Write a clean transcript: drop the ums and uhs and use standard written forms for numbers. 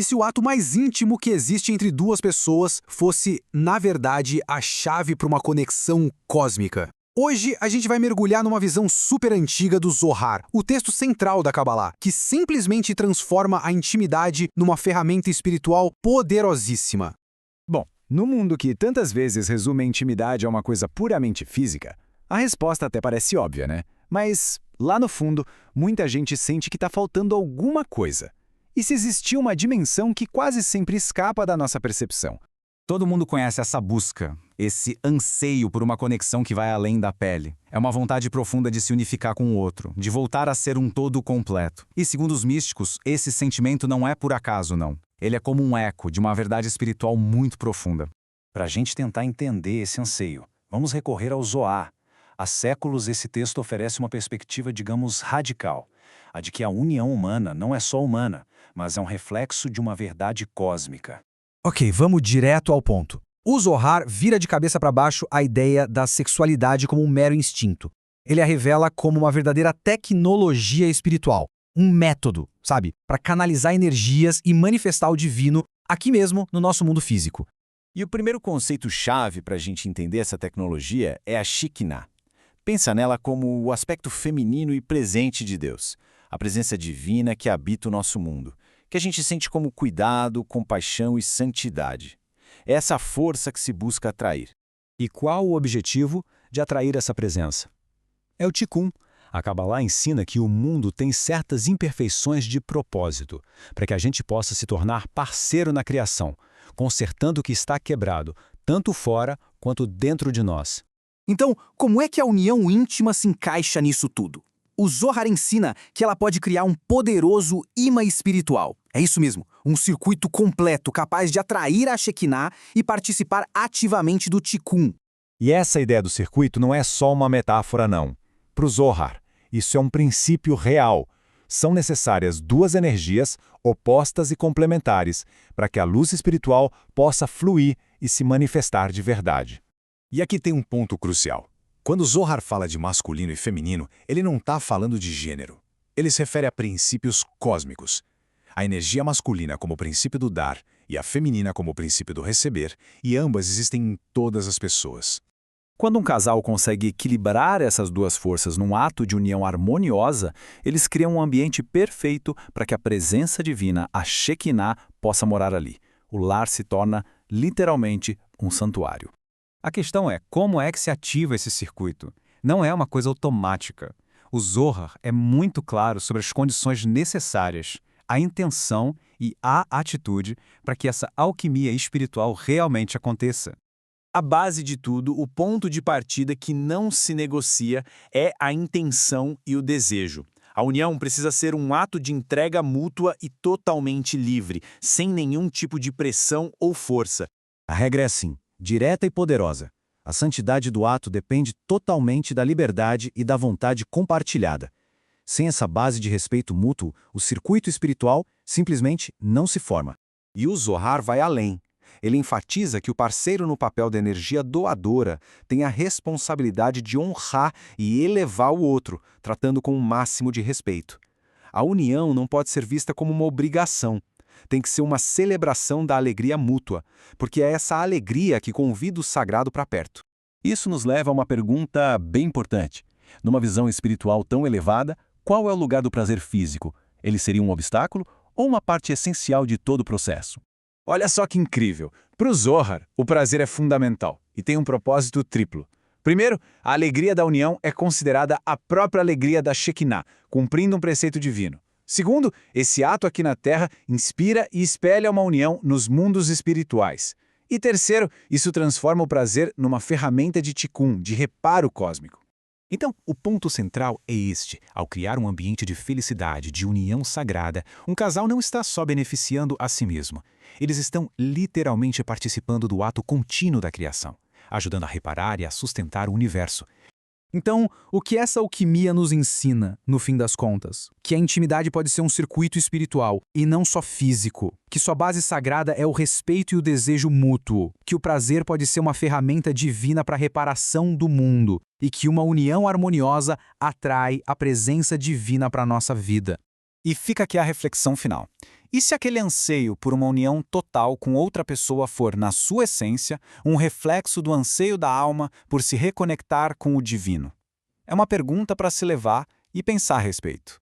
E se o ato mais íntimo que existe entre duas pessoas fosse, na verdade, a chave para uma conexão cósmica? Hoje, a gente vai mergulhar numa visão super antiga do Zohar, o texto central da Kabbalah, que simplesmente transforma a intimidade numa ferramenta espiritual poderosíssima. Bom, no mundo que tantas vezes resume a intimidade a uma coisa puramente física, a resposta até parece óbvia, né? Mas, lá no fundo, muita gente sente que está faltando alguma coisa. E se existir uma dimensão que quase sempre escapa da nossa percepção? Todo mundo conhece essa busca, esse anseio por uma conexão que vai além da pele. É uma vontade profunda de se unificar com o outro, de voltar a ser um todo completo. E segundo os místicos, esse sentimento não é por acaso, não. Ele é como um eco de uma verdade espiritual muito profunda. Para a gente tentar entender esse anseio, vamos recorrer ao Zohar. Há séculos esse texto oferece uma perspectiva, digamos, radical. A de que a união humana não é só humana, mas é um reflexo de uma verdade cósmica. Ok, vamos direto ao ponto. O Zohar vira de cabeça para baixo a ideia da sexualidade como um mero instinto. Ele a revela como uma verdadeira tecnologia espiritual, um método, sabe, para canalizar energias e manifestar o divino aqui mesmo no nosso mundo físico. E o primeiro conceito-chave para a gente entender essa tecnologia é a Shekinah. Pensa nela como o aspecto feminino e presente de Deus, a presença divina que habita o nosso mundo, que a gente sente como cuidado, compaixão e santidade. É essa força que se busca atrair. E qual o objetivo de atrair essa presença? É o Tikkun. A Kabbalah ensina que o mundo tem certas imperfeições de propósito, para que a gente possa se tornar parceiro na criação, consertando o que está quebrado, tanto fora quanto dentro de nós. Então, como é que a união íntima se encaixa nisso tudo? O Zohar ensina que ela pode criar um poderoso imã espiritual. É isso mesmo, um circuito completo capaz de atrair a Shekinah e participar ativamente do Tikkun. E essa ideia do circuito não é só uma metáfora, não. Para o Zohar, isso é um princípio real. São necessárias duas energias opostas e complementares para que a luz espiritual possa fluir e se manifestar de verdade. E aqui tem um ponto crucial. Quando Zohar fala de masculino e feminino, ele não está falando de gênero. Ele se refere a princípios cósmicos. A energia masculina como princípio do dar e a feminina como princípio do receber, e ambas existem em todas as pessoas. Quando um casal consegue equilibrar essas duas forças num ato de união harmoniosa, eles criam um ambiente perfeito para que a presença divina, a Shekinah, possa morar ali. O lar se torna, literalmente, um santuário. A questão é, como é que se ativa esse circuito? Não é uma coisa automática. O Zohar é muito claro sobre as condições necessárias, a intenção e a atitude para que essa alquimia espiritual realmente aconteça. A base de tudo, o ponto de partida que não se negocia é a intenção e o desejo. A união precisa ser um ato de entrega mútua e totalmente livre, sem nenhum tipo de pressão ou força. A regra é assim, direta e poderosa. A santidade do ato depende totalmente da liberdade e da vontade compartilhada. Sem essa base de respeito mútuo, o circuito espiritual simplesmente não se forma. E o Zohar vai além. Ele enfatiza que o parceiro no papel da energia doadora tem a responsabilidade de honrar e elevar o outro, tratando com o máximo de respeito. A união não pode ser vista como uma obrigação. Tem que ser uma celebração da alegria mútua, porque é essa alegria que convida o sagrado para perto. Isso nos leva a uma pergunta bem importante. Numa visão espiritual tão elevada, qual é o lugar do prazer físico? Ele seria um obstáculo ou uma parte essencial de todo o processo? Olha só que incrível! Para o Zohar, o prazer é fundamental e tem um propósito triplo. Primeiro, a alegria da união é considerada a própria alegria da Shekinah, cumprindo um preceito divino. Segundo, esse ato aqui na Terra inspira e espelha uma união nos mundos espirituais. E terceiro, isso transforma o prazer numa ferramenta de tikkun, de reparo cósmico. Então, o ponto central é este. Ao criar um ambiente de felicidade, de união sagrada, um casal não está só beneficiando a si mesmo. Eles estão literalmente participando do ato contínuo da criação, ajudando a reparar e a sustentar o universo. Então, o que essa alquimia nos ensina, no fim das contas? Que a intimidade pode ser um circuito espiritual, e não só físico. Que sua base sagrada é o respeito e o desejo mútuo. Que o prazer pode ser uma ferramenta divina para a reparação do mundo. E que uma união harmoniosa atrai a presença divina para a nossa vida. E fica aqui a reflexão final. E se aquele anseio por uma união total com outra pessoa for, na sua essência, um reflexo do anseio da alma por se reconectar com o divino? É uma pergunta para se levar e pensar a respeito.